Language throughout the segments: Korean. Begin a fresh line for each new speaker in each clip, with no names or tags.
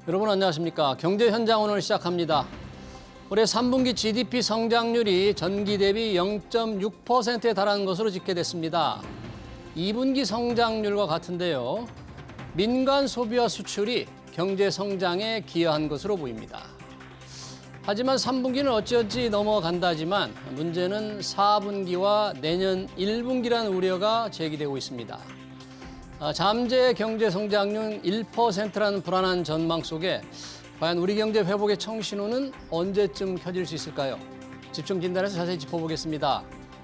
여러분 안녕하십니까? 경제 현장 오늘 시작합니다. 올해 3분기 GDP 성장률이 전기 대비 0.6%에 달하는 것으로 집계됐습니다. 2분기 성장률과 같은데요. 민간 소비와 수출이 경제 성장에 기여한 것으로 보입니다. 하지만 3분기는 어찌어찌 넘어간다지만 문제는 4분기와 내년 1분기라는 우려가 제기되고 있습니다. 잠재 경제 성장률 1%라는 불안한 전망 속에 과연 우리 경제 회복의 청신호는 언제쯤 켜질 수 있을까요? 집중 진단에서 자세히 짚어보겠습니다.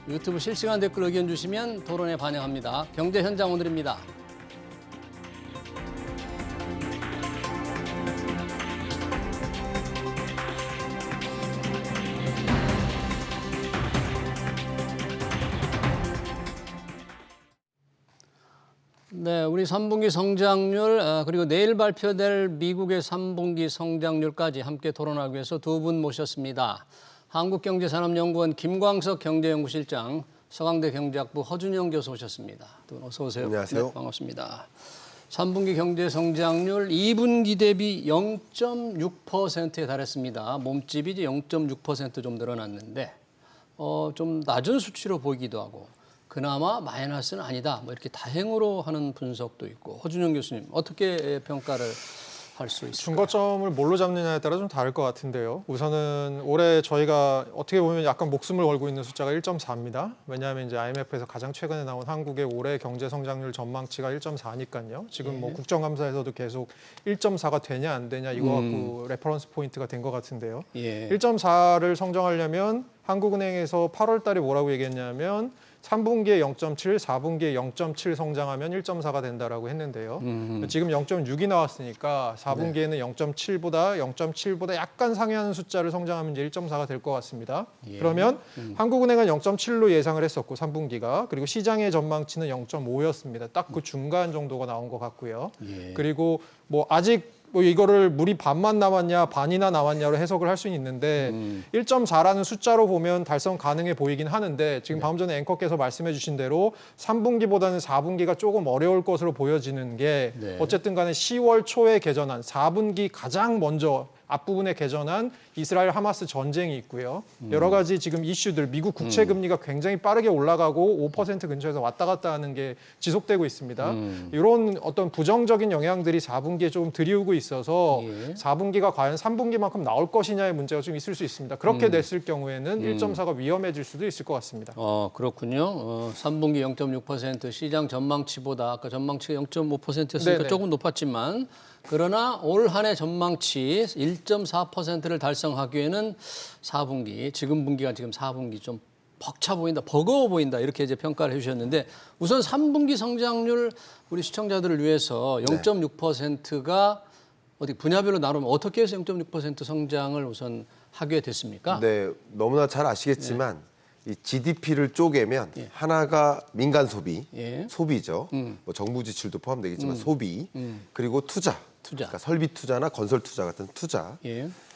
유튜브 실시간 댓글 의견 주시면 토론에 반영합니다. 경제 현장 오늘입니다. 네, 우리 3분기 성장률 그리고 내일 발표될 미국의 3분기 성장률까지 함께 토론하기 위해서 두 분 모셨습니다. 한국경제산업연구원 김광석 경제연구실장, 서강대 경제학부 허준영 교수 오셨습니다. 두 분 어서 오세요.
안녕하세요.
네, 반갑습니다. 3분기 경제 성장률 2분기 대비 0.6%에 달했습니다. 몸집이 이제 0.6% 좀 늘어났는데 좀 낮은 수치로 보이기도 하고 그나마 마이너스는 아니다. 뭐 이렇게 다행으로 하는 분석도 있고. 허준영 교수님 어떻게 평가를 할 수 있을까요?
중거점을 뭘로 잡느냐에 따라 좀 다를 것 같은데요. 우선은 올해 저희가 어떻게 보면 약간 목숨을 걸고 있는 숫자가 1.4입니다. 왜냐하면 이제 IMF에서 가장 최근에 나온 한국의 올해 경제 성장률 전망치가 1.4니까요. 지금 뭐 국정감사에서도 계속 1.4가 되냐 안 되냐 이거 갖고 레퍼런스 포인트가 된 것 같은데요. 1.4를 성정하려면 한국은행에서 8월 달에 뭐라고 얘기했냐면 3분기에 0.7, 4분기에 0.7 성장하면 1.4가 된다라고 했는데요. 지금 0.6이 나왔으니까 4분기에는 0.7보다 약간 상회하는 숫자를 성장하면 이제 1.4가 될 것 같습니다. 그러면 한국은행은 0.7로 예상을 했었고 3분기가 그리고 시장의 전망치는 0.5였습니다. 딱 그 중간 정도가 나온 것 같고요. 그리고 뭐 아직 뭐 이거를 물이 반만 남았냐 반이나 남았냐로 해석을 할 수는 있는데 1.4라는 숫자로 보면 달성 가능해 보이긴 하는데 지금 방금 전에 앵커께서 말씀해 주신 대로 3분기보다는 4분기가 조금 어려울 것으로 보여지는 게 어쨌든 간에 10월 초에 개전한 4분기 가장 먼저 앞부분에 개전한 이스라엘 하마스 전쟁이 있고요. 여러 가지 지금 이슈들, 미국 국채 금리가 굉장히 빠르게 올라가고 5% 근처에서 왔다 갔다 하는 게 지속되고 있습니다. 이런 어떤 부정적인 영향들이 4분기에 좀 들이우고 있어서 4분기가 과연 3분기만큼 나올 것이냐의 문제가 좀 있을 수 있습니다. 그렇게 됐을 경우에는 1.4가 위험해질 수도 있을 것 같습니다.
그렇군요. 3분기 0.6% 시장 전망치보다 아까 전망치가 0.5%였으니까
네네.
조금 높았지만 그러나 올 한 해 전망치 1.4%를 달성하기에는 4분기, 지금 분기가 지금 4분기 좀 벅차 보인다, 버거워 보인다 이렇게 이제 평가를 해주셨는데 우선 3분기 성장률 우리 시청자들을 위해서 0.6%가 어디 분야별로 나누면 어떻게 해서 0.6% 성장을 우선 하게 됐습니까?
네, 너무나 잘 아시겠지만 이 GDP를 쪼개면 하나가 민간 소비, 소비죠. 뭐 정부 지출도 포함되겠지만 소비, 그리고 투자. 그러니까 설비 투자나 건설 투자 같은 투자,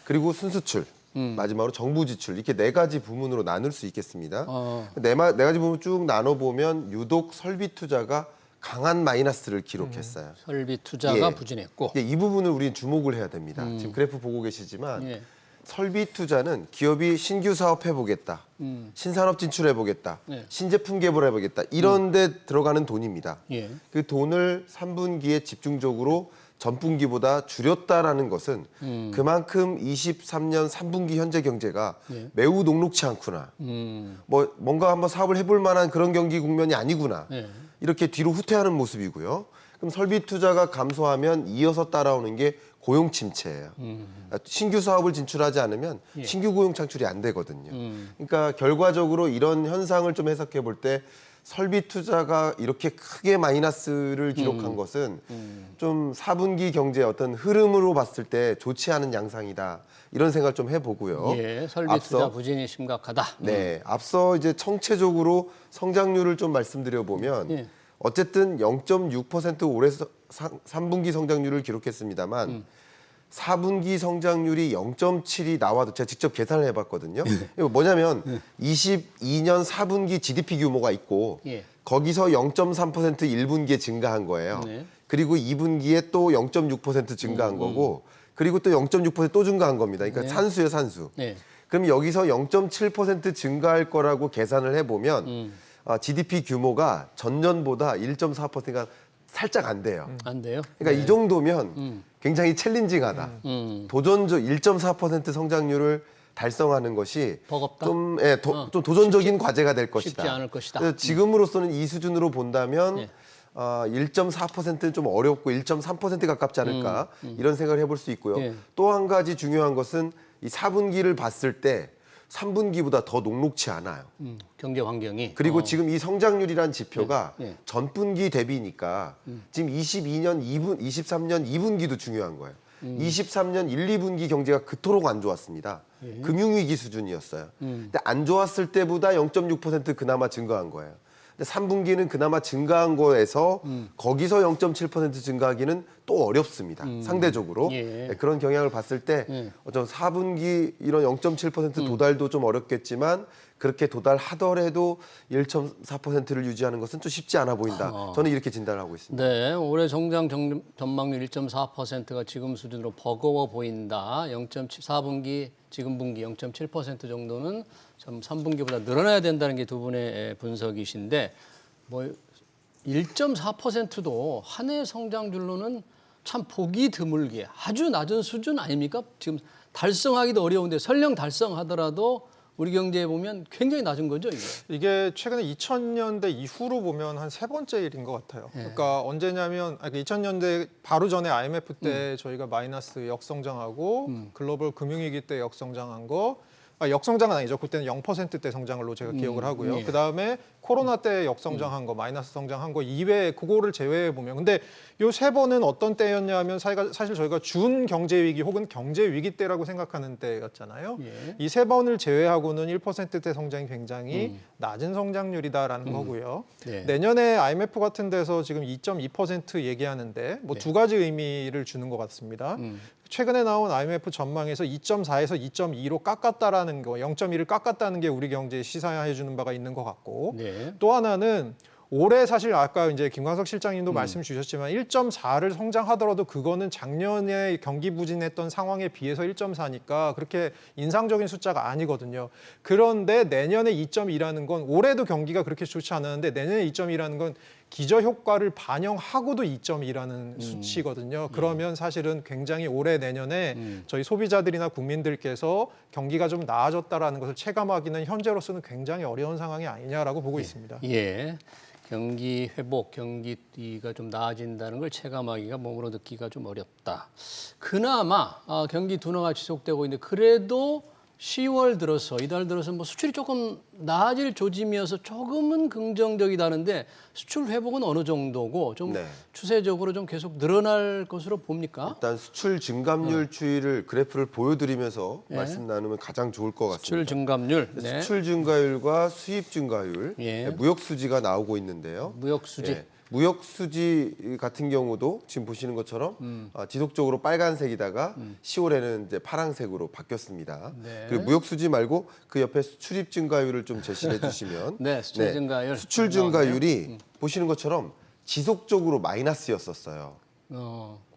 그리고 순수출, 마지막으로 정부 지출 이렇게 네 가지 부문으로 나눌 수 있겠습니다. 네 가지 부문 쭉 나눠보면 유독 설비 투자가 강한 마이너스를 기록했어요.
설비 투자가 부진했고.
이 부분을 우리는 주목을 해야 됩니다. 지금 그래프 보고 계시지만 설비 투자는 기업이 신규 사업 해보겠다, 신산업 진출해보겠다, 신제품 개발해보겠다 이런 데 들어가는 돈입니다. 그 돈을 3분기에 집중적으로 전분기보다 줄였다라는 것은 그만큼 23년 3분기 현재 경제가 매우 녹록치 않구나. 뭐 뭔가 한번 사업을 해볼 만한 그런 경기 국면이 아니구나. 이렇게 뒤로 후퇴하는 모습이고요. 그럼 설비 투자가 감소하면 이어서 따라오는 게 고용 침체예요. 신규 사업을 진출하지 않으면 신규 고용 창출이 안 되거든요. 그러니까 결과적으로 이런 현상을 좀 해석해 볼 때 설비 투자가 이렇게 크게 마이너스를 기록한 것은 좀 4분기 경제의 어떤 흐름으로 봤을 때 좋지 않은 양상이다. 이런 생각을 좀 해보고요.
설비 투자 부진이 심각하다.
네, 앞서 이제 총체적으로 성장률을 좀 말씀드려 보면 어쨌든 0.6% 올해 3분기 성장률을 기록했습니다만 4분기 성장률이 0.7이 나와도 제가 직접 계산을 해봤거든요. 이거 뭐냐면 22년 4분기 GDP 규모가 있고 거기서 0.3% 1분기에 증가한 거예요. 그리고 2분기에 또 0.6% 증가한 거고 그리고 또 0.6%또 증가한 겁니다. 그러니까
네.
산수예요, 산수.
네.
그럼 여기서 0.7% 증가할 거라고 계산을 해보면 GDP 규모가 전년보다 1.4%가 살짝 안 돼요.
안 돼요?
그러니까 이 정도면 굉장히 챌린징하다. 도전적 1.4% 성장률을 달성하는 것이
버겁다?
좀, 좀 도전적인 과제가 될 것이다.
쉽지 않을 것이다.
그래서 지금으로서는 이 수준으로 본다면
네.
1.4%는 좀 어렵고 1.3% 가깝지 않을까 이런 생각을 해볼 수 있고요.
네.
또 한 가지 중요한 것은 이 4분기를 봤을 때 3분기보다 더 녹록치 않아요.
경제 환경이.
그리고 지금 이 성장률이란 지표가
네, 네.
전분기 대비니까 지금 22년 2분, 23년 2분기도 중요한 거예요. 23년 1, 2분기 경제가 그토록 안 좋았습니다.
예.
금융위기 수준이었어요. 근데 안 좋았을 때보다 0.6% 그나마 증가한 거예요. 근데 3분기는 그나마 증가한 거에서 거기서 0.7% 증가하기는 또 어렵습니다. 상대적으로.
예.
네, 그런 경향을 봤을 때 어떤 4분기 이런 0.7% 도달도 좀 어렵겠지만 그렇게 도달하더라도 1.4%를 유지하는 것은 좀 쉽지 않아 보인다. 저는 이렇게 진단을 하고 있습니다.
네, 올해 성장 전망률 1.4%가 지금 수준으로 버거워 보인다. 0.4분기, 지금 분기 0.7% 정도는 좀 3분기보다 늘어나야 된다는 게 두 분의 분석이신데, 뭐 1.4%도 한 해 성장률로는 참 보기 드물게 아주 낮은 수준 아닙니까? 지금 달성하기도 어려운데 설령 달성하더라도 우리 경제에 보면 굉장히 낮은 거죠, 이게.
이게 최근에 2000년대 이후로 보면 한 세 번째 일인 것 같아요. 그러니까 언제냐면 2000년대 바로 전에 IMF 때 저희가 마이너스 역성장하고 글로벌 금융위기 때 역성장한 거, 역성장은 아니죠. 그때는 0%대 성장으로 제가 기억을 하고요.
예.
그다음에 코로나 때 역성장한 거, 마이너스 성장한 거 이외에 그거를 제외해 보면, 근데 요 세 번은 어떤 때였냐면 사실 저희가 준 경제 위기 혹은 경제 위기 때라고 생각하는 때였잖아요.
예.
이 세 번을 제외하고는 1%대 성장이 굉장히 낮은 성장률이다라는 거고요.
네.
내년에 IMF 같은 데서 지금 2.2% 얘기하는데 뭐 두 가지 의미를 주는 것 같습니다. 최근에 나온 IMF 전망에서 2.4에서 2.2로 깎았다라는 거, 0.1을 깎았다는 게 우리 경제에 시사해 주는 바가 있는 것 같고,
네.
또 하나는 올해 사실 아까 이제 김광석 실장님도 말씀 주셨지만 1.4를 성장하더라도 그거는 작년에 경기 부진했던 상황에 비해서 1.4니까 그렇게 인상적인 숫자가 아니거든요. 그런데 내년에 2.2라는 건 올해도 경기가 그렇게 좋지 않았는데 내년에 2.2라는 건 기저 효과를 반영하고도 2.2라는 수치거든요. 그러면 사실은 굉장히 올해 내년에 저희 소비자들이나 국민들께서 경기가 좀 나아졌다라는 것을 체감하기는 현재로서는 굉장히 어려운 상황이 아니냐라고 보고 있습니다.
예. 경기 회복, 경기가 좀 나아진다는 걸 체감하기가 몸으로 느끼기가 좀 어렵다. 그나마 경기 둔화가 지속되고 있는데 그래도 10월 들어서 이달 들어서 뭐 수출이 조금 나아질 조짐이어서 조금은 긍정적이다는데 수출 회복은 어느 정도고 좀
네.
추세적으로 좀 계속 늘어날 것으로 봅니까?
일단 수출 증감률 추이를 그래프를 보여드리면서 말씀 나누면 가장 좋을 것 같습니다.
수출 증감률, 네.
수출 증가율과 수입 증가율,
예.
무역 수지가 나오고 있는데요.
무역 수지.
예. 무역 수지 같은 경우도 지금 보시는 것처럼 지속적으로 빨간색이다가 10월에는 이제 파란색으로 바뀌었습니다.
네.
그리고 무역 수지 말고 그 옆에 수출입 증가율을 좀 제시해 주시면
네, 수출 증가율.
수출 증가율이 보시는 것처럼 지속적으로 마이너스였었어요.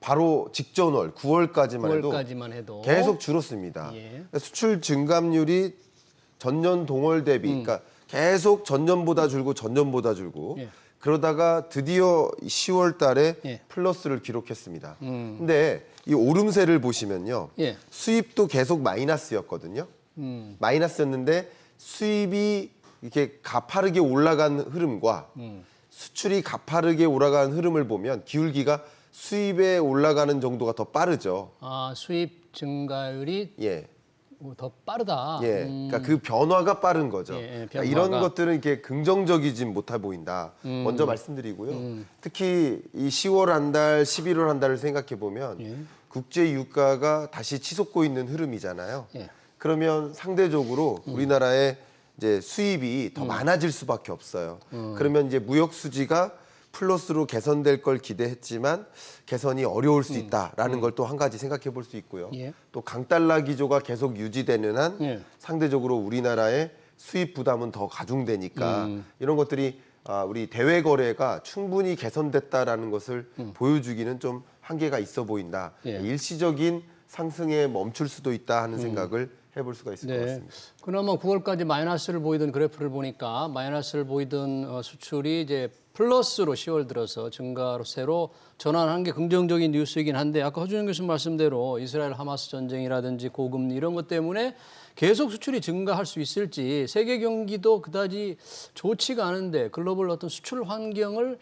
바로 직전월 9월까지만 해도
9월까지만 해도
계속 줄었습니다.
예.
그러니까 수출 증감률이 전년 동월 대비, 그러니까 계속 전년보다 줄고 전년보다 줄고
예.
그러다가 드디어 10월 달에
예.
플러스를 기록했습니다. 근데 이 오름세를 보시면요.
예.
수입도 계속 마이너스였거든요. 마이너스였는데 수입이 이렇게 가파르게 올라간 흐름과 수출이 가파르게 올라가는 흐름을 보면 기울기가 수입에 올라가는 정도가 더 빠르죠.
수입 증가율이
예.
더 빠르다.
예, 그러니까 그 변화가 빠른 거죠.
예,
그러니까 이런
변화가.
것들은 이렇게 긍정적이진 못해 보인다. 먼저 말씀드리고요. 특히 이 10월 한 달, 11월 한 달을 생각해 보면 국제 유가가 다시 치솟고 있는 흐름이잖아요.
예.
그러면 상대적으로 우리나라의 이제 수입이 더 많아질 수밖에 없어요. 그러면 이제 무역 수지가 플러스로 개선될 걸 기대했지만 개선이 어려울 수 있다라는 걸 또 한 가지 생각해 볼 수 있고요.
예.
또 강달러 기조가 계속 유지되는 한
예.
상대적으로 우리나라의 수입 부담은 더 가중되니까 이런 것들이 우리 대외 거래가 충분히 개선됐다라는 것을 보여주기는 좀 한계가 있어 보인다.
예.
일시적인 상승에 멈출 수도 있다 하는 생각을 해볼 수가 있을 것 같습니다.
그나마 9월까지 마이너스를 보이던 그래프를 보니까 마이너스를 보이던 수출이 이제 플러스로 10월 들어서 증가세로 전환한 게 긍정적인 뉴스이긴 한데 아까 허준영 교수님 말씀대로 이스라엘 하마스 전쟁이라든지 고금리 이런 것 때문에 계속 수출이 증가할 수 있을지 세계 경기도 그다지 좋지가 않은데 글로벌 어떤 수출 환경을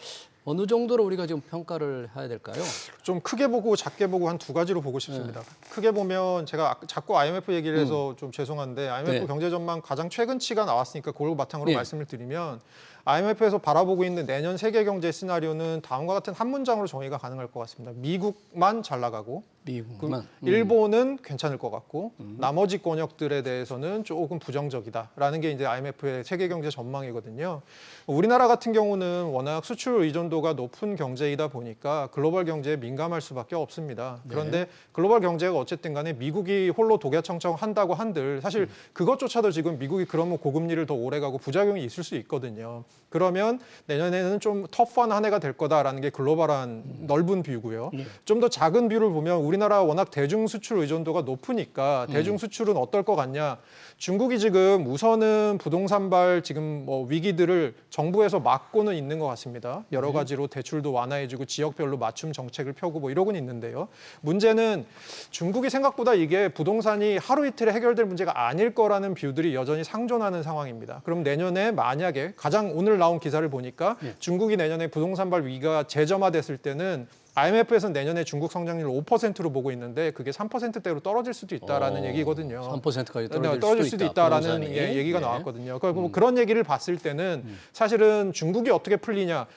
어느 정도로 우리가 지금 평가를 해야 될까요?
좀 크게 보고 작게 보고 한 두 가지로 보고 싶습니다. 크게 보면 제가 자꾸 IMF 얘기를 해서 좀 죄송한데 IMF 경제 전망 가장 최근치가 나왔으니까 그걸 바탕으로 말씀을 드리면 IMF에서 바라보고 있는 내년 세계 경제 시나리오는 다음과 같은 한 문장으로 정의가 가능할 것 같습니다. 미국만 잘 나가고
미국만.
일본은 괜찮을 것 같고 나머지 권역들에 대해서는 조금 부정적이다라는 게 이제 IMF의 세계 경제 전망이거든요. 우리나라 같은 경우는 워낙 수출 의존도가 높은 경제이다 보니까 글로벌 경제에 민감할 수밖에 없습니다. 그런데 글로벌 경제가 어쨌든 간에 미국이 홀로 독야청청한다고 한들 사실 그것조차도 지금 미국이 그러면 고금리를 더 오래 가고 부작용이 있을 수 있거든요. 그러면 내년에는 좀 터프한 한 해가 될 거다라는 게 글로벌한 넓은 뷰고요. 좀 더 작은 뷰를 보면 우리나라 워낙 대중 수출 의존도가 높으니까 대중 수출은 어떨 것 같냐. 중국이 지금 우선은 부동산발 지금 뭐 위기들을 정부에서 막고는 있는 것 같습니다. 여러 가지로 대출도 완화해주고 지역별로 맞춤 정책을 펴고 뭐 이러고는 있는데요. 문제는 중국이 생각보다 이게 부동산이 하루 이틀에 해결될 문제가 아닐 거라는 뷰들이 여전히 상존하는 상황입니다. 그럼 내년에 만약에 가장 오늘 나온 기사를 보니까 중국이 내년에 부동산발 위기가 재점화됐을 때는 IMF에서는 내년에 중국 성장률 5%로 보고 있는데 그게 3%대로 떨어질 수도 있다라는 얘기거든요.
3%까지
떨어질 수도 있다라는 얘기가 나왔거든요. 그러니까 그런 얘기를 봤을 때는 사실은 중국이 어떻게 풀리냐.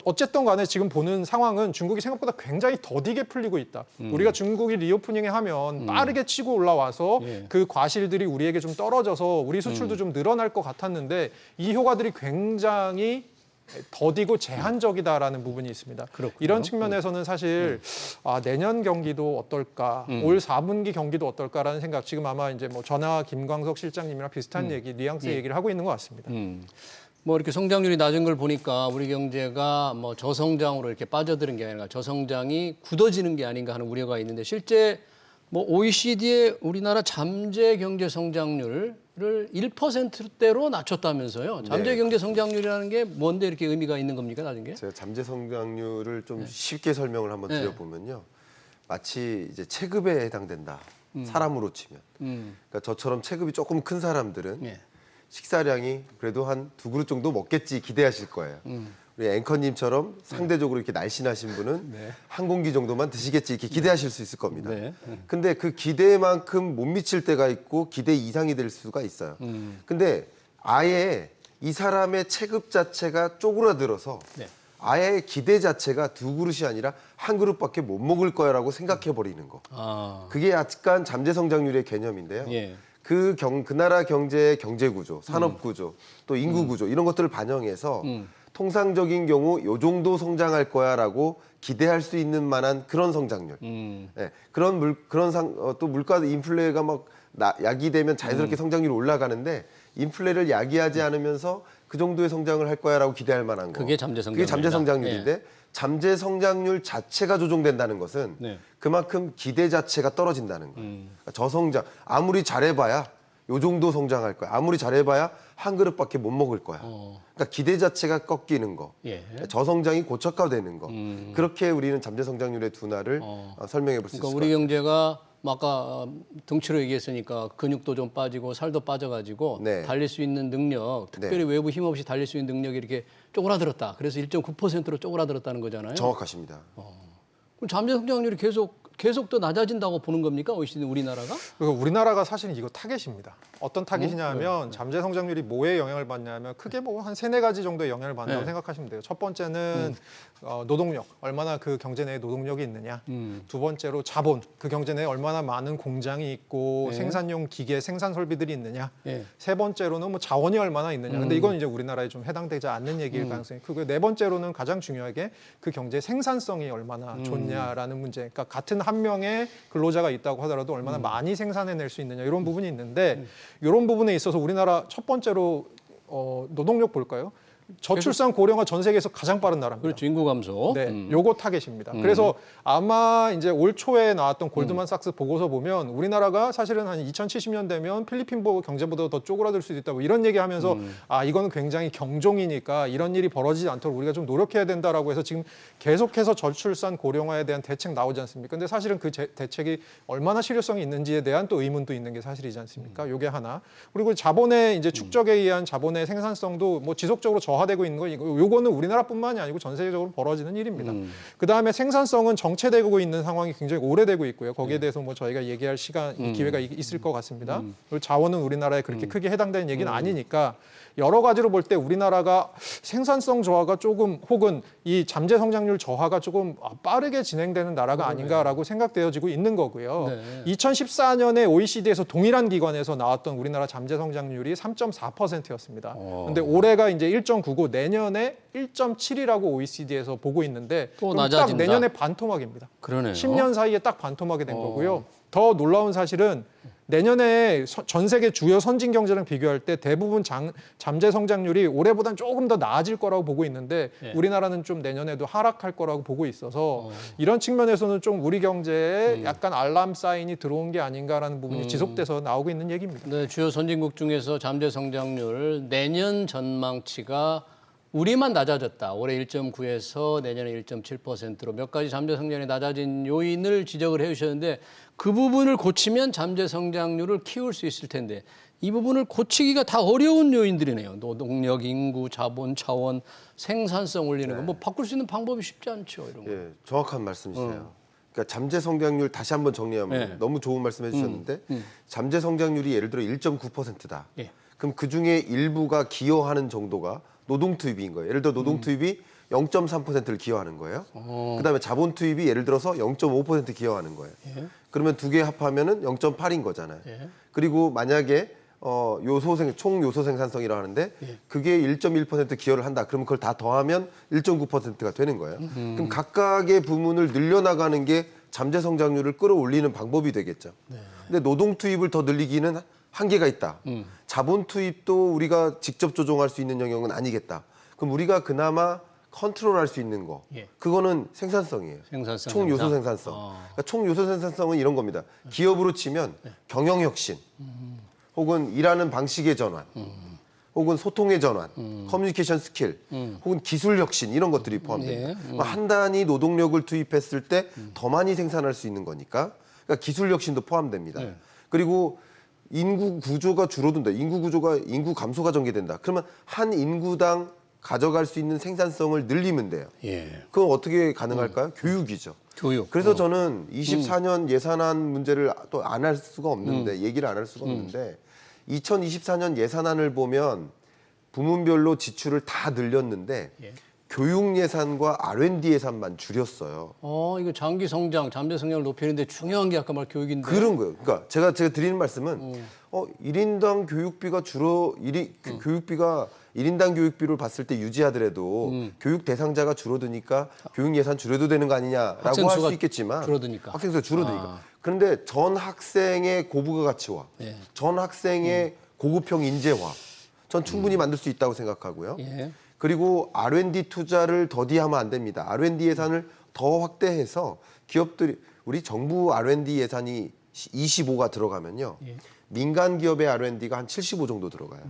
어쨌든 간에 지금 보는 상황은 중국이 생각보다 굉장히 더디게 풀리고 있다. 우리가 중국이 리오프닝에 하면 빠르게 치고 올라와서 그 과실들이 우리에게 좀 떨어져서 우리 수출도 좀 늘어날 것 같았는데 이 효과들이 굉장히 더디고 제한적이다라는 부분이 있습니다.
그렇군요.
이런 측면에서는 사실 내년 경기도 어떨까, 올 4분기 경기도 어떨까라는 생각. 지금 아마 이제 뭐 전하 김광석 실장님이랑 비슷한 얘기, 뉘앙스 얘기를 하고 있는 것 같습니다.
뭐 이렇게 성장률이 낮은 걸 보니까 우리 경제가 뭐 저성장으로 이렇게 빠져드는 게 아니라 저성장이 굳어지는 게 아닌가 하는 우려가 있는데 실제 뭐 OECD의 우리나라 잠재 경제 성장률을 1%대로 낮췄다면서요. 잠재 경제 성장률이라는 게 뭔데 이렇게 의미가 있는 겁니까, 나중에?
제가 잠재 성장률을 좀 쉽게 설명을 한번 드려보면요. 마치 이제 체급에 해당된다. 사람으로 치면. 그러니까 저처럼 체급이 조금 큰 사람들은 식사량이 그래도 한 2그릇 정도 먹겠지 기대하실 거예요. 우리 앵커님처럼 상대적으로 이렇게 날씬하신 분은 한 공기 정도만 드시겠지 이렇게 기대하실 수 있을 겁니다. 근데 그 기대만큼 못 미칠 때가 있고 기대 이상이 될 수가 있어요. 근데 아예 이 사람의 체급 자체가 쪼그라들어서 아예 기대 자체가 2그릇이 아니라 한 그릇밖에 못 먹을 거야라고 생각해 버리는 거. 그게 약간 잠재 성장률의 개념인데요. 그 나라 경제의 경제 구조, 산업 구조, 또 인구 구조 이런 것들을 반영해서 통상적인 경우 요 정도 성장할 거야라고 기대할 수 있는 만한 그런 성장률. 또 물가 인플레가 막 야기되면 자연스럽게 성장률이 올라가는데 인플레를 야기하지 않으면서 그 정도의 성장을 할 거야라고 기대할 만한 거.
그게 잠재 성장률이다.
그게 잠재 성장률인데 잠재 성장률 자체가 조정된다는 것은 그만큼 기대 자체가 떨어진다는 거예요. 그러니까 저성장 아무리 잘해봐야 요 정도 성장할 거야. 아무리 잘해봐야 한 그릇밖에 못 먹을 거야. 그러니까 기대 자체가 꺾이는 거, 저성장이 고착화되는 거. 그렇게 우리는 잠재 성장률의 둔화를 설명해 볼 수 있을 것 같아요.
우리 경제가 아까 등치로 얘기했으니까 근육도 좀 빠지고 살도 빠져가지고 달릴 수 있는 능력, 특별히 외부 힘 없이 달릴 수 있는 능력이 이렇게 쪼그라들었다. 그래서 1.9%로 쪼그라들었다는 거잖아요.
정확하십니다.
그럼 잠재 성장률이 계속 더 낮아진다고 보는 겁니까? OECD 우리나라가?
우리나라가 사실은 이거 타겟입니다. 어떤 타겟이냐면 잠재 성장률이 뭐에 영향을 받냐면 크게 뭐 한 3-4가지 정도의 영향을 받는다고 생각하시면 돼요. 첫 번째는 노동력, 얼마나 그 경제 내에 노동력이 있느냐. 두 번째로 자본, 그 경제 내에 얼마나 많은 공장이 있고 생산용 기계, 생산 설비들이 있느냐. 세 번째로는 뭐 자원이 얼마나 있느냐. 근데 이건 이제 우리나라에 좀 해당되지 않는 얘기일 가능성이 크고요. 네 번째로는 가장 중요하게 그 경제 생산성이 얼마나 좋냐라는 문제. 그러니까 같은 한 명의 근로자가 있다고 하더라도 얼마나 많이 생산해낼 수 있느냐 이런 부분이 있는데 이런 부분에 있어서 우리나라 첫 번째로 노동력 볼까요? 저출산 고령화 전 세계에서 가장 빠른 나라입니다.
그렇죠. 인구 감소.
네, 요거 타겟입니다. 그래서 아마 이제 올 초에 나왔던 골드만삭스 보고서 보면 우리나라가 사실은 한 2070년 되면 필리핀 경제보다 더 쪼그라들 수도 있다. 뭐 이런 얘기하면서 아 이거는 굉장히 경종이니까 이런 일이 벌어지지 않도록 우리가 좀 노력해야 된다라고 해서 지금 계속해서 저출산 고령화에 대한 대책 나오지 않습니까? 근데 사실은 그 대책이 얼마나 실효성이 있는지에 대한 또 의문도 있는 게 사실이지 않습니까? 요게 하나. 그리고 자본의 이제 축적에 의한 자본의 생산성도 뭐 지속적으로 저하되고 있는 거 요거는 우리나라뿐만이 아니고 전 세계적으로 벌어지는 일입니다. 그다음에 생산성은 정체되고 있는 상황이 굉장히 오래되고 있고요. 거기에 대해서 뭐 저희가 얘기할 기회가 있을 것 같습니다. 그리고 자원은 우리나라에 그렇게 크게 해당되는 얘기는 아니니까 여러 가지로 볼 때 우리나라가 생산성 저하가 조금 혹은 이 잠재 성장률 저하가 조금 빠르게 진행되는 나라가 아닌가라고 생각되어지고 있는 거고요.
네.
2014년에 OECD에서 동일한 기관에서 나왔던 우리나라 잠재 성장률이 3.4%였습니다. 그런데 올해가 이제 1.9고 내년에 1.7이라고 OECD에서 보고 있는데
또
딱
낮아진다.
내년에 반토막입니다.
그러네요.
10년 사이에 딱 반토막이 된 거고요. 더 놀라운 사실은 내년에 전 세계 주요 선진 경제랑 비교할 때 대부분 잠재 성장률이 올해보다는 조금 더 나아질 거라고 보고 있는데
예.
우리나라는 좀 내년에도 하락할 거라고 보고 있어서 이런 측면에서는 좀 우리 경제에 약간 알람 사인이 들어온 게 아닌가라는 부분이 지속돼서 나오고 있는 얘기입니다.
네, 주요 선진국 중에서 잠재 성장률 내년 전망치가 우리만 낮아졌다. 올해 1.9에서 내년에 1.7%로 몇 가지 잠재 성장률이 낮아진 요인을 지적을 해주셨는데 그 부분을 고치면 잠재 성장률을 키울 수 있을 텐데 이 부분을 고치기가 다 어려운 요인들이네요. 노동력, 인구, 자본, 차원, 생산성 올리는 거. 뭐 바꿀 수 있는 방법이 쉽지 않죠. 이런 거.
예, 정확한 말씀이세요. 그러니까 잠재 성장률 다시 한번 정리하면
네.
너무 좋은 말씀해 주셨는데 잠재 성장률이 예를 들어 1.9%다.
예.
그럼 그중에 일부가 기여하는 정도가 노동 투입인 거예요. 예를 들어 노동 투입이 0.3%를 기여하는 거예요. 그다음에 자본 투입이 예를 들어서 0.5% 기여하는 거예요.
예.
그러면 두 개 합하면은 0.8인 거잖아요.
예.
그리고 만약에 총 요소 생산성이라고 하는데
예.
그게 1.1% 기여를 한다. 그러면 그걸 다 더하면 1.9%가 되는 거예요. 그럼 각각의 부문을 늘려나가는 게 잠재 성장률을 끌어올리는 방법이 되겠죠. 근데 노동 투입을 더 늘리기는 한계가 있다. 자본 투입도 우리가 직접 조종할 수 있는 영역은 아니겠다. 그럼 우리가 그나마 컨트롤할 수 있는 거,
예.
그거는 생산성이에요.
생산성.
총 요소 생산성. 그러니까 총 요소 생산성은 이런 겁니다. 기업으로 치면 경영 혁신, 혹은 일하는 방식의 전환, 혹은 소통의 전환, 커뮤니케이션 스킬, 혹은 기술 혁신 이런 것들이 포함됩니다.
예.
한 단위 노동력을 투입했을 때 더 많이 생산할 수 있는 거니까 그러니까 기술 혁신도 포함됩니다.
예.
그리고 인구 구조가 줄어든다. 인구 감소가 전개된다. 그러면 한 인구당 가져갈 수 있는 생산성을 늘리면 돼요.
예.
그건 어떻게 가능할까요? 교육이죠.
교육.
그래서 저는 24년 예산안 문제를 또 안 할 수가 없는데 얘기를 안 할 수가 없는데 2024년 예산안을 보면 부문별로 지출을 다 늘렸는데
예.
교육 예산과 R&D 예산만 줄였어요.
이거 장기 성장, 잠재 성장을 높이는데 중요한 게 아까 말 교육인데.
그런 거예요. 그러니까 제가 드리는 말씀은 1인당 교육비가 교육비가 1인당 교육비를 봤을 때 유지하더라도 교육 대상자가 줄어드니까 교육 예산 줄여도 되는 거 아니냐라고
학생
할
수가
수 있겠지만
줄어드니까.
학생 수가 줄어드니까. 그런데 전 학생의 고부가 가치화,
예.
전 학생의 고급형 인재화, 전 충분히 만들 수 있다고 생각하고요.
예.
그리고 R&D 투자를 더디하면 안 됩니다. R&D 예산을 더 확대해서 기업들이 우리 정부 R&D 예산이 25가 들어가면요.
예.
민간 기업의 R&D가 한 75 정도 들어가요.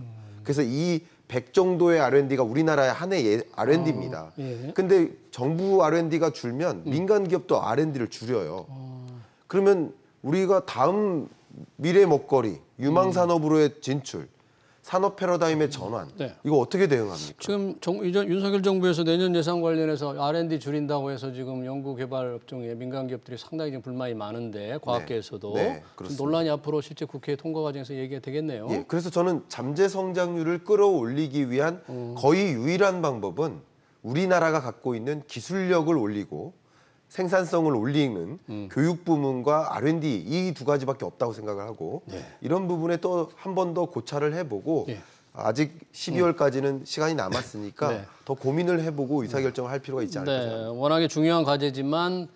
그래서 이 100 정도의 R&D가 우리나라의 한 해 R&D입니다.
예.
근데 정부 R&D가 줄면 민간 기업도 R&D를 줄여요. 그러면 우리가 다음 미래 먹거리, 유망 산업으로의 진출, 산업 패러다임의 전환,
네.
이거 어떻게 대응합니까?
지금 윤석열 정부에서 내년 예산 관련해서 R&D 줄인다고 해서 지금 연구개발 업종에 민간 기업들이 상당히 지금 불만이 많은데 과학계에서도
네,
좀 논란이 앞으로 실제 국회 통과 과정에서 얘기가 되겠네요.
예, 그래서 저는 잠재 성장률을 끌어올리기 위한 거의 유일한 방법은 우리나라가 갖고 있는 기술력을 올리고 생산성을 올리는 교육 부문과 R&D 이 두 가지밖에 없다고 생각을 하고 이런 부분에 또 한 번 더 고찰을 해보고
예.
아직 12월까지는 시간이 남았으니까
네.
더 고민을 해보고 의사결정을 할 필요가 있지 않을까
네,
생각합니다.
워낙에 중요한 과제지만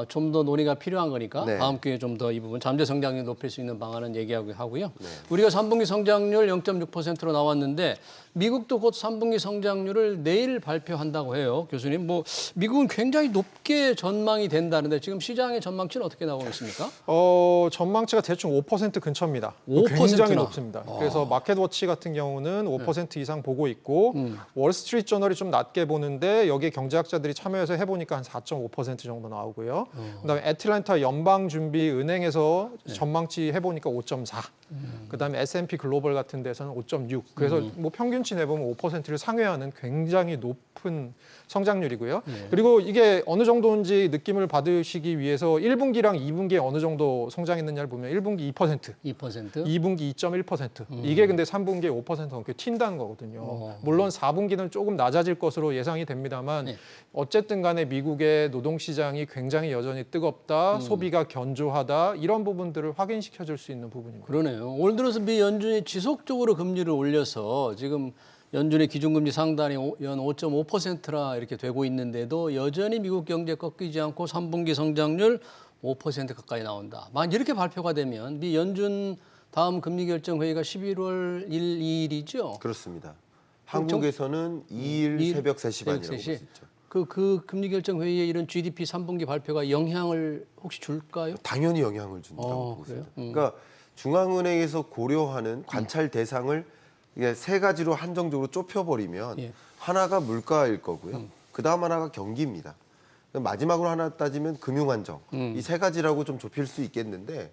좀 더 논의가 필요한 거니까
네.
다음 기회에 좀 더 이 부분 잠재 성장률 높일 수 있는 방안은 얘기하고 하고요. 우리가 3분기 성장률 0.6%로 나왔는데 미국도 곧 3분기 성장률을 내일 발표한다고 해요. 교수님, 뭐 미국은 굉장히 높게 전망이 된다는데 지금 시장의 전망치는 어떻게 나오고 있습니까?
전망치가 대충 5% 근처입니다.
5%나.
굉장히 높습니다. 그래서 마켓워치 같은 경우는 5% 이상 보고 있고 월스트리트 저널이 좀 낮게 보는데 여기에 경제학자들이 참여해서 해보니까 한 4.5% 정도 나오고요. 그다음에 애틀랜타 연방준비은행에서 전망치 해보니까 5.4. 그다음에 S&P 글로벌 같은 데서는 5.6. 그래서 뭐 평균치 내보면 5%를 상회하는 굉장히 높은 성장률이고요. 그리고 이게 어느 정도인지 느낌을 받으시기 위해서 1분기랑 2분기에 어느 정도 성장했느냐를 보면 1분기 2%, 2분기 2.1%. 이게 근데 3분기에 5% 넘게 튄다는 거거든요. 물론 4분기는 조금 낮아질 것으로 예상이 됩니다만 어쨌든 간에 미국의 노동시장이 굉장히 여전히 뜨겁다, 소비가 견조하다 이런 부분들을 확인시켜 줄 수 있는 부분입니다.
그러네요. 올 들어서 미 연준이 지속적으로 금리를 올려서 지금 연준의 기준금리 상단이 연 5.5%라 이렇게 되고 있는데도 여전히 미국 경제 꺾이지 않고 3분기 성장률 5% 가까이 나온다. 만약 이렇게 발표가 되면 미 연준 다음 금리 결정 회의가 11월 1, 2일이죠?
그렇습니다. 한국에서는 2일 새벽 3시 반이라고 볼 수 있죠.
그 금리 결정 회의에 이런 GDP 3분기 발표가 영향을 혹시 줄까요?
당연히 영향을 준다고 보고
그래요?
있습니다. 그러니까 중앙은행에서 고려하는 관찰 대상을 이게 세 가지로 한정적으로 좁혀버리면 하나가 물가일 거고요. 그다음 하나가 경기입니다. 마지막으로 하나 따지면 금융안정. 이 세 가지라고 좀 좁힐 수 있겠는데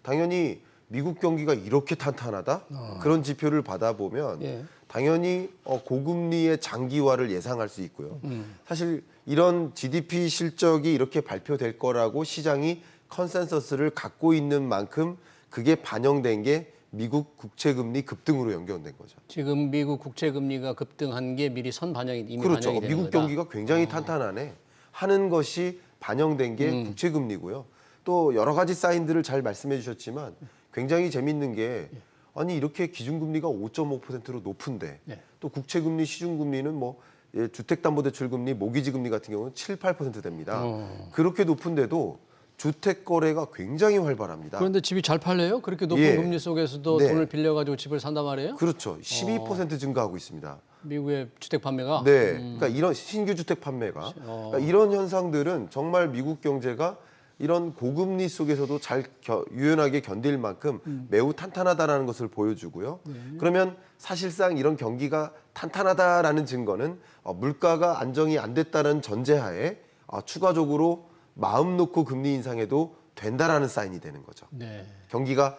당연히 미국 경기가 이렇게 탄탄하다? 그런 지표를 받아보면 당연히 고금리의 장기화를 예상할 수 있고요. 사실 이런 GDP 실적이 이렇게 발표될 거라고 시장이 컨센서스를 갖고 있는 만큼 그게 반영된 게 미국 국채금리 급등으로 연결된 거죠.
지금 미국 국채금리가 급등한 게 미리 이미
그렇죠.
반영이 되는
미국
거다.
경기가 굉장히 탄탄하네 하는 것이 반영된 게 국채금리고요. 또 여러 가지 사인들을 잘 말씀해 주셨지만 굉장히 재밌는 게 아니 이렇게 기준금리가 5.5%로 높은데 또 국채금리, 시중금리는 뭐 주택담보대출금리, 모기지금리 같은 경우는 7, 8% 됩니다. 그렇게 높은데도 주택 거래가 굉장히 활발합니다.
그런데 집이 잘 팔려요? 그렇게 높은 금리 속에서도 돈을 빌려가지고 집을 산단 말이에요?
그렇죠. 12% 증가하고 있습니다.
미국의 주택 판매가?
네, 그러니까 이런 신규 주택 판매가 그러니까 이런 현상들은 정말 미국 경제가 이런 고금리 속에서도 잘 유연하게 견딜 만큼 매우 탄탄하다라는 것을 보여주고요. 그러면 사실상 이런 경기가 탄탄하다라는 증거는 물가가 안정이 안 됐다는 전제하에 추가적으로 마음 놓고 금리 인상해도 된다라는 사인이 되는 거죠. 경기가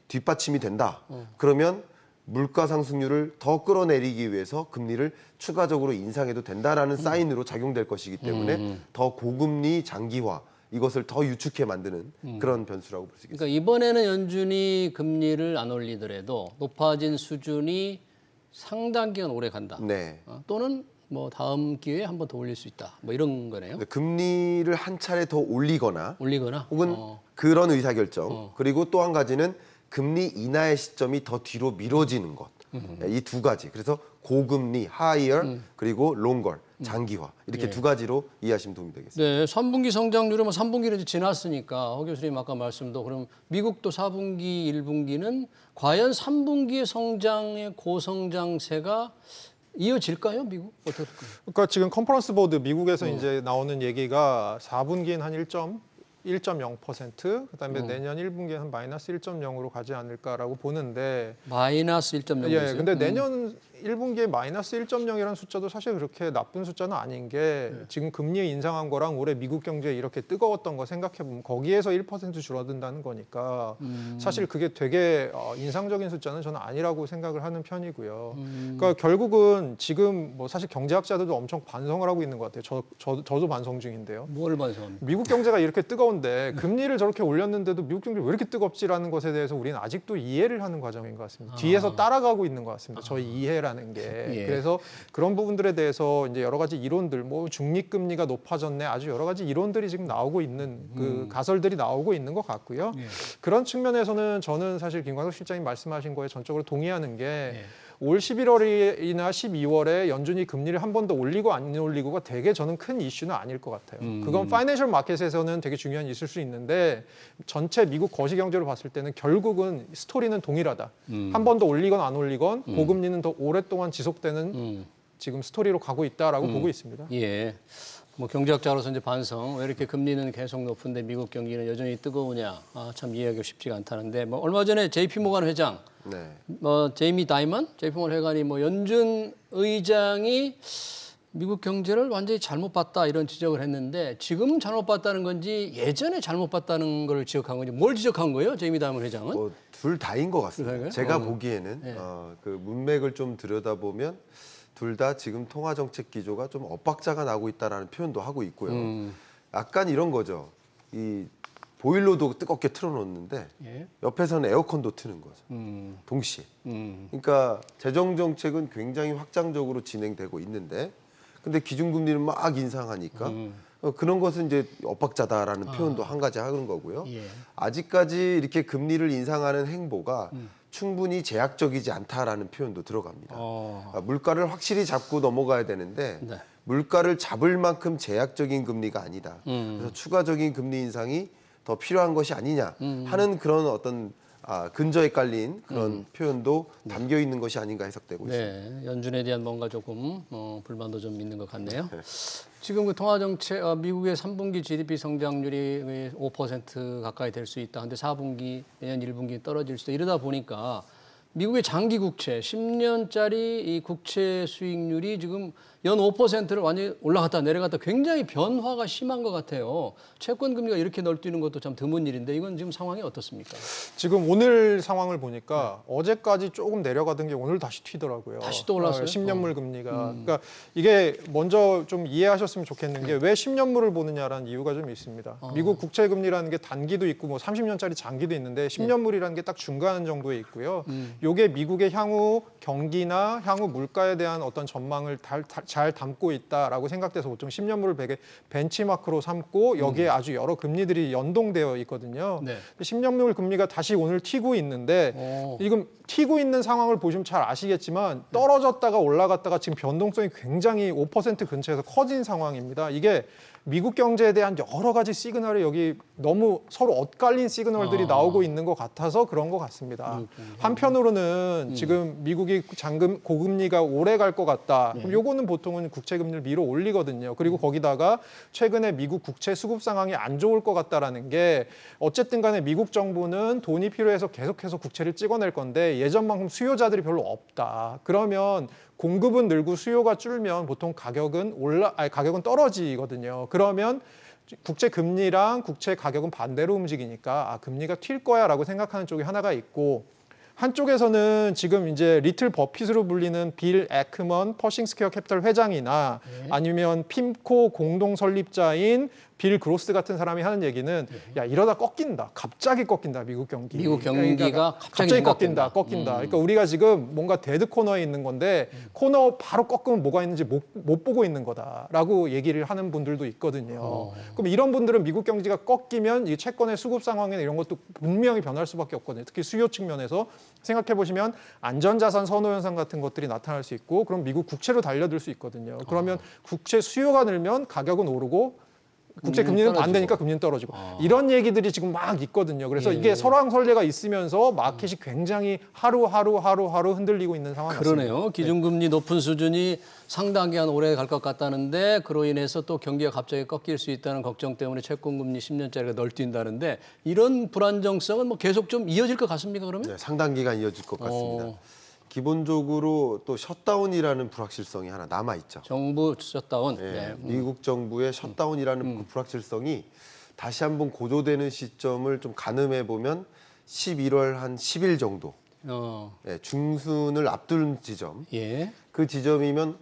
뒷받침이 된다. 그러면 물가 상승률을 더 끌어내리기 위해서 금리를 추가적으로 인상해도 된다라는 사인으로 작용될 것이기 때문에 더 고금리 장기화 이것을 더 유축해 만드는 그런 변수라고 볼 수 있겠습니다.
그러니까 이번에는 연준이 금리를 안 올리더라도 높아진 수준이 상당 기간 오래 간다.
네.
또는 뭐 다음 기회에 한 번 더 올릴 수 있다. 뭐 이런 거네요.
금리를 한 차례 더 올리거나 혹은 그런 의사결정 그리고 또 한 가지는 금리 인하의 시점이 더 뒤로 미뤄지는 것. 이 두 가지. 그래서 고금리, higher 그리고 longer, 장기화 이렇게 두 가지로 이해하시면 도움이 되겠습니다.
네, 3분기 성장률은 뭐 3분기는 이제 지났으니까 허 교수님 아까 말씀도 그럼 미국도 4분기, 1분기는 과연 3분기의 성장의 고성장세가 이어질까요, 미국? 어떨까요?
그러니까 지금 컨퍼런스 보드 미국에서 이제 나오는 얘기가 4분기엔 한 1.0%, 그다음에 내년 1분기에 한 마이너스 1.0으로 가지 않을까라고 보는데
마이너스 1.0.
예, 근데 내년 1분기에 마이너스 1.0이라는 숫자도 사실 그렇게 나쁜 숫자는 아닌 게 지금 금리 인상한 거랑 올해 미국 경제 이렇게 뜨거웠던 거 생각해 보면 거기에서 1% 줄어든다는 거니까 사실 그게 되게 인상적인 숫자는 저는 아니라고 생각을 하는 편이고요. 그러니까 결국은 지금 뭐 사실 경제학자들도 엄청 반성을 하고 있는 것 같아요. 저도 반성 중인데요.
뭘 반성합니까?
미국 경제가 이렇게 뜨거운데 금리를 저렇게 올렸는데도 미국 경제 왜 이렇게 뜨겁지라는 것에 대해서 우리는 아직도 이해를 하는 과정인 것 같습니다. 뒤에서 따라가고 있는 것 같습니다. 저희 이해라는 게. 그래서 그런 부분들에 대해서 이제 여러 가지 이론들, 뭐 중립금리가 높아졌네, 아주 여러 가지 이론들이 지금 나오고 있는 그 가설들이 나오고 있는 것 같고요. 그런 측면에서는 저는 사실 김광석 실장님 말씀하신 거에 전적으로 동의하는 게 올 11월이나 12월에 연준이 금리를 한 번 더 올리고 안 올리고가 되게 저는 큰 이슈는 아닐 것 같아요. 그건 파이낸셜 마켓에서는 되게 중요한 있을 수 있는데 전체 미국 거시 경제로 봤을 때는 결국은 스토리는 동일하다. 한 번 더 올리건 안 올리건 고금리는 더 오랫동안 지속되는 지금 스토리로 가고 있다라고 보고 있습니다.
예. 뭐 경제학자로서 이제 반성, 왜 이렇게 금리는 계속 높은데 미국 경기는 여전히 뜨거우냐, 참 이해하기 쉽지가 않다는데, 뭐 얼마 전에 JP 모간 회장,
네.
제이미 다이먼, JP 모간 회관이 뭐 연준 의장이 미국 경제를 완전히 잘못 봤다 이런 지적을 했는데, 지금 잘못 봤다는 건지 예전에 잘못 봤다는 걸 지적한 건지, 뭘 지적한 거예요, 제이미 다이먼 회장은?
둘 다인 것 같습니다.
둘 다인가요?
제가 보기에는
네.
그 문맥을 좀 들여다보면 둘 다 지금 통화 정책 기조가 좀 엇박자가 나고 있다라는 표현도 하고 있고요. 약간 이런 거죠. 이 보일러도 뜨겁게 틀어놓는데
예.
옆에서는 에어컨도 트는 거죠. 동시에. 그러니까 재정 정책은 굉장히 확장적으로 진행되고 있는데, 근데 기준금리는 막 인상하니까 그런 것은 이제 엇박자다라는 표현도 한 가지 하는 거고요.
예.
아직까지 이렇게 금리를 인상하는 행보가 충분히 제약적이지 않다라는 표현도 들어갑니다. 그러니까 물가를 확실히 잡고 넘어가야 되는데
네.
물가를 잡을 만큼 제약적인 금리가 아니다. 그래서 추가적인 금리 인상이 더 필요한 것이 아니냐 하는 그런 어떤 근저에 깔린 그런 표현도 담겨 있는 것이 아닌가 해석되고 있습니다.
네, 연준에 대한 뭔가 조금 불만도 좀 있는 것 같네요. 지금 그 통화 정책, 미국의 3분기 GDP 성장률이 5% 가까이 될 수 있다. 근데 4분기, 내년 1분기 떨어질 수도 이러다 보니까 미국의 장기 국채, 10년짜리 이 국채 수익률이 지금 연 5%를 완전히 올라갔다 내려갔다 굉장히 변화가 심한 것 같아요. 채권 금리가 이렇게 널뛰는 것도 참 드문 일인데 이건 지금 상황이 어떻습니까?
지금 오늘 상황을 보니까 어제까지 조금 내려가던 게 오늘 다시 튀더라고요.
다시 또 올랐어요?
10년물 금리가. 그러니까 이게 먼저 좀 이해하셨으면 좋겠는 게 왜 10년물을 보느냐라는 이유가 좀 있습니다. 미국 국채 금리라는 게 단기도 있고 뭐 30년짜리 장기도 있는데 10년물이라는 게 딱 중간 정도에 있고요. 요게 미국의 향후 경기나 향후 물가에 대한 어떤 전망을 잘 담고 있다라고 생각돼서 보통 10년물을 벤치마크로 삼고 여기에 아주 여러 금리들이 연동되어 있거든요.
네.
10년물 금리가 다시 오늘 튀고 있는데 지금 튀고 있는 상황을 보시면 잘 아시겠지만 떨어졌다가 올라갔다가 지금 변동성이 굉장히 5% 근처에서 커진 상황입니다. 이게 미국 경제에 대한 여러 가지 시그널이 여기 너무 서로 엇갈린 시그널들이 나오고 있는 것 같아서 그런 것 같습니다. 한편으로는 지금 미국이 고금리가 오래 갈 것 같다. 그럼 요거는 보통은 국채 금리를 밀어 올리거든요. 그리고 거기다가 최근에 미국 국채 수급 상황이 안 좋을 것 같다라는 게 어쨌든 간에 미국 정부는 돈이 필요해서 계속해서 국채를 찍어낼 건데 예전만큼 수요자들이 별로 없다. 그러면 공급은 늘고 수요가 줄면 보통 가격은 떨어지거든요. 그러면 국채 금리랑 국채 가격은 반대로 움직이니까 금리가 튈 거야라고 생각하는 쪽이 하나가 있고, 한쪽에서는 지금 이제 리틀 버핏으로 불리는 빌 애크먼 퍼싱 스퀘어 캐피털 회장이나 아니면 핌코 공동 설립자인 빌 그로스 같은 사람이 하는 얘기는 야 이러다 꺾인다. 갑자기 꺾인다. 미국 경기.
미국 경기가 갑자기
꺾인다. 그러니까 우리가 지금 뭔가 데드 코너에 있는 건데 코너 바로 꺾으면 뭐가 있는지 못 보고 있는 거다라고 얘기를 하는 분들도 있거든요. 그럼 이런 분들은 미국 경기가 꺾이면 이 채권의 수급 상황이나 이런 것도 분명히 변할 수밖에 없거든요. 특히 수요 측면에서 생각해 보시면 안전자산 선호 현상 같은 것들이 나타날 수 있고, 그럼 미국 국채로 달려들 수 있거든요. 그러면 국채 수요가 늘면 가격은 오르고 국채 금리는 반대니까 금리는 떨어지고 이런 얘기들이 지금 막 있거든요. 그래서 이게 설왕설래가 있으면서 마켓이 굉장히 하루하루 흔들리고 있는 상황 같습니다.
그러네요. 기준금리 높은 수준이 상당 기간 오래 갈 것 같다는데 그로 인해서 또 경기가 갑자기 꺾일 수 있다는 걱정 때문에 채권금리 10년짜리가 널뛴다는데 이런 불안정성은 뭐 계속 좀 이어질 것 같습니까, 그러면?
네, 상당 기간 이어질 것 같습니다. 기본적으로 또 셧다운이라는 불확실성이 하나 남아 있죠.
정부 셧다운.
네, 미국 정부의 셧다운이라는 그 불확실성이 다시 한번 고조되는 시점을 좀 가늠해 보면 11월 한 10일 정도 네, 중순을 앞둔 지점.
예.
그 지점이면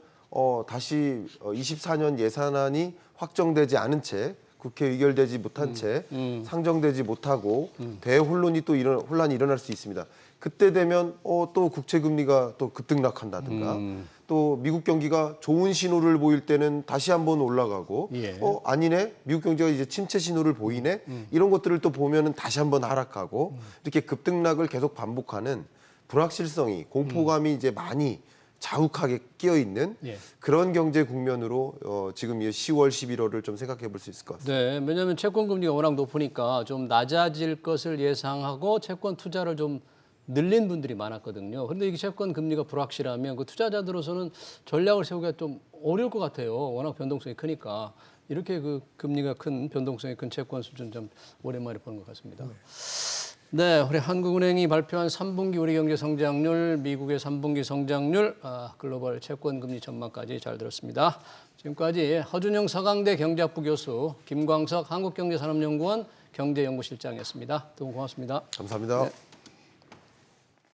다시 24년 예산안이 확정되지 않은 채 국회 의결되지 못한 채 상정되지 못하고 대혼란이 또 혼란이 일어날 수 있습니다. 그때 되면 또 국채 금리가 또 급등락한다든가 또 미국 경기가 좋은 신호를 보일 때는 다시 한번 올라가고
예.
아니네 미국 경제가 이제 침체 신호를 보이네 이런 것들을 또 보면은 다시 한번 하락하고 이렇게 급등락을 계속 반복하는 불확실성이 공포감이 이제 많이 자욱하게 끼어 있는
예.
그런 경제 국면으로 지금 이 10월, 11월을 좀 생각해 볼 수 있을 것 같습니다.
네, 왜냐하면 채권 금리가 워낙 높으니까 좀 낮아질 것을 예상하고 채권 투자를 좀 늘린 분들이 많았거든요. 그런데 이게 채권 금리가 불확실하면 그 투자자들로서는 전략을 세우기가 좀 어려울 것 같아요. 워낙 변동성이 크니까. 이렇게 그 금리가 큰 변동성이 큰 채권 수준 좀 오랜만에 보는 것 같습니다. 네, 우리 한국은행이 발표한 3분기 우리 경제 성장률, 미국의 3분기 성장률, 글로벌 채권 금리 전망까지 잘 들었습니다. 지금까지 허준영 서강대 경제학부 교수, 김광석 한국경제산업연구원 경제연구실장이었습니다. 두 분 고맙습니다.
감사합니다.
네.